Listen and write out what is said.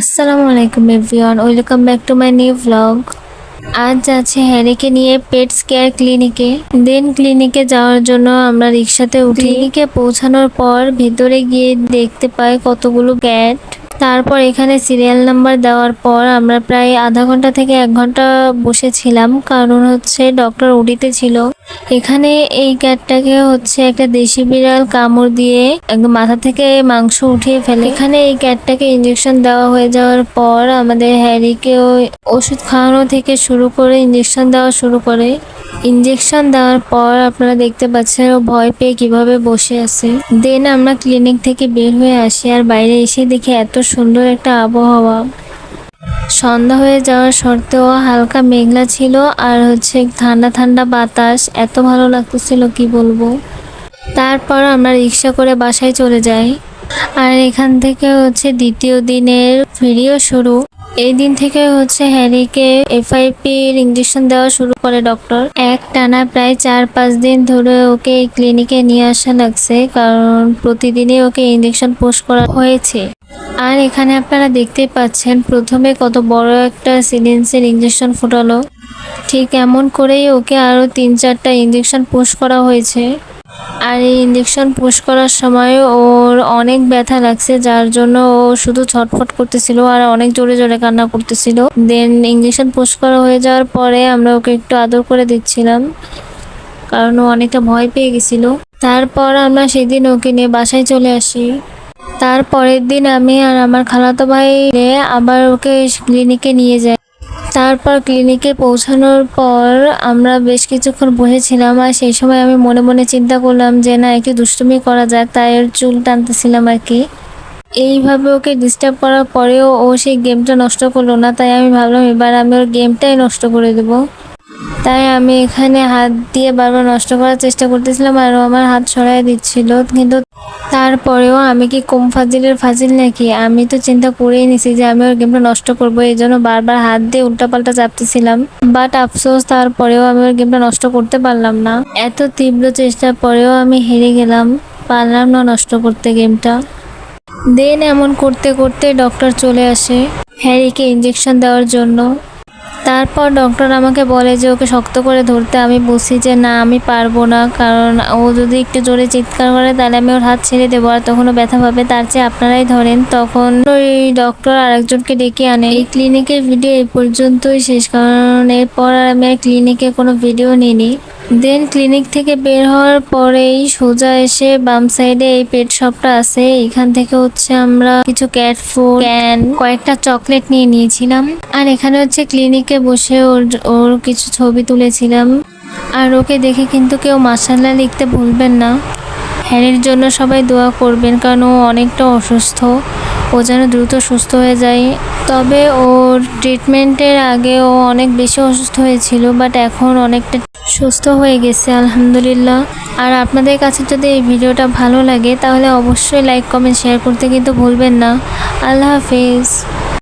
আসসালামু আলাইকুম everyone, welcome back to my new blog. আজ যাচ্ছি হ্যারিকে নিয়ে পেটস কেয়ার ক্লিনিকে। ক্লিনিকে যাওয়ার জন্য আমরা রিক্সাতে উঠি। ক্লিনিকে পৌঁছানোর পর ভেতরে গিয়ে দেখতে পাই কতগুলো ক্যাট। তারপর এখানে সিরিয়াল নাম্বার দেওয়ার পর আমরা প্রায় আধা ঘন্টা থেকে 1 ঘন্টা বসেছিলাম, কারণ ডক্টর ওটিতে ছিল। এখানে এই ক্যাটটাকে একটা দেশি বিড়াল কামড় দিয়ে একদম মাথা থেকে মাংস উঠিয়ে ফেলে। এখানে এই ক্যাটটাকে ইঞ্জেকশন দেওয়া হয়ে যাওয়ার পর আমাদের হ্যারিকে ওষুধ খাওয়ানো থেকে শুরু করে ইঞ্জেকশন দেওয়া শুরু করে। ইঞ্জেকশন দেওয়ার পর আপনারা দেখতে পাচ্ছেন ও ভয় পেয়ে কিভাবে বসে আছে। আমরা ক্লিনিক থেকে বের হয়ে আসি, আর বাইরে এসে দেখি এত সুন্দর একটা আবহাওয়া। সন্ধ্যা হয়ে যাওয়ার সত্ত্বেও হালকা মেঘলা ছিল, আর ঠান্ডা ঠান্ডা বাতাস, এত ভালো লাগতেছিল কি বলবো। তারপর আমরা রিক্সা করে বাসায় চলে যাই। আর এখান থেকে দ্বিতীয় দিনের ভিডিও শুরু। এই দিন থেকে হ্যারিকে FIP ইঞ্জেকশন দেওয়া শুরু করে ডক্টর। টানা প্রায় 4-5 দিন ধরে ওকে এই ক্লিনিকে নিয়ে আসা লাগছে, কারণ প্রতিদিনই ওকে ইঞ্জেকশন পোস্ট করা হয়েছে। আর এখানে আপনারা দেখতে পাচ্ছেন প্রথমে কত বড় একটা সিরিঞ্জের ইঞ্জেকশন ফুটালো। ঠিক এমন করেই ওকে আরো 3-4টা ইঞ্জেকশন পোস্ট করা হয়েছে। আর এই ইঞ্জেকশন পুশ করার সময় ওর অনেক ব্যথা লাগছে, যার জন্য ও শুধু ছটফট করতেছিল আর অনেক জোরে জোরে কান্না করতেছিল। ইঞ্জেকশন পুশ করা হয়ে যাওয়ার পরে আমরা ওকে একটু আদর করে দিচ্ছিলাম, কারণ ও অনেকটা ভয় পেয়ে গেছিল। তারপর আমরা সেদিন ওকে নিয়ে বাসায় চলে আসি। তারপরের দিন আমি আর আমার খালাতো ভাই আবার ওকে ক্লিনিকে নিয়ে যাই। তারপর ক্লিনিকে পৌঁছানোর পর আমরা বেশ কিছুক্ষণ বসেছিলাম, আর সেই সময় আমি মনে মনে চিন্তা করলাম যে না, একটু দুষ্টুমি করা যাক, তাই ওর চুল টানতেছিলাম আর কি। এইভাবে ওকে ডিস্টার্ব করার পরেও ও সেই গেমটা নষ্ট করলো না, তাই আমি ভাবলাম এবার আমি ওর গেমটাই নষ্ট করে দেবো। তাই আমি এখানে হাত দিয়ে বারবার নষ্ট করার চেষ্টা করতেছিলাম, আর ও আমার হাত সরাই দিচ্ছিল। কিন্তু তারপরেও আমি কি কম ফাজিলের ফাজিল নাকি? আমি তো চিন্তা করেই নিছি যে আমি ওর গেমটা নষ্ট করবো, এই জন্য বারবার হাত দিয়ে উল্টাপাল্টা চাপতেছিলাম। বাট আফসোস, তারপরেও আমি ওর গেমটা নষ্ট করতে পারলাম না। এত তীব্র চেষ্টার পরেও আমি হেরে গেলাম, পারলাম না নষ্ট করতে গেমটা। এমন করতে করতে ডক্টর চলে আসে হ্যারিকে ইঞ্জেকশন দেওয়ার জন্য। তারপর ডক্টর আমাকে বলে যে ওকে শক্ত করে ধরতে। আমি বলছি যে না, আমি পারবো না, কারণ ও যদি একটু জোরে চিৎকার করে তাহলে আমি ওর হাত ছেড়ে দেবো, আর তখনও ব্যথা পাবে, তার চেয়ে আপনারাই ধরেন। তখন ওই ডক্টর আরেকজনকে ডেকে আনে। এই ক্লিনিকের ভিডিও এই পর্যন্তই শেষ, কারণ এরপর আর আমি আর ক্লিনিকে কোনো ভিডিও নিইনি। ক্লিনিক থেকে বের হওয়ার পরেই সোজা এসে বাম সাইডে এই পেট শপটা আছে। এখান থেকে আমরা কিছু ক্যাট ফুড, ক্যান, কয়েকটা চকলেট নিয়ে নিয়েছিলাম। আর এখানে ক্লিনিকে বসে ওর কিছু ছবি তুলেছিলাম। আর ওকে দেখে কিন্তু কেউ মাশাআল্লাহ লিখতে ভুলবেন না। হ্যারির জন্য সবাই দোয়া করবেন, কারণ ও অনেকটা অসুস্থ, ও যেন দ্রুত সুস্থ হয়ে যায়। তবে ওর ট্রিটমেন্টের আগে ও অনেক বেশি অসুস্থ হয়েছিল, বাট এখন অনেকটা সুস্থ হয়ে গেছে আলহামদুলিল্লাহ। আর আপনাদের কাছে যদি এই ভিডিওটা ভালো লাগে তাহলে অবশ্যই লাইক, কমেন্ট, শেয়ার করতে কিন্তু ভুলবেন না। আল্লাহ হাফেজ।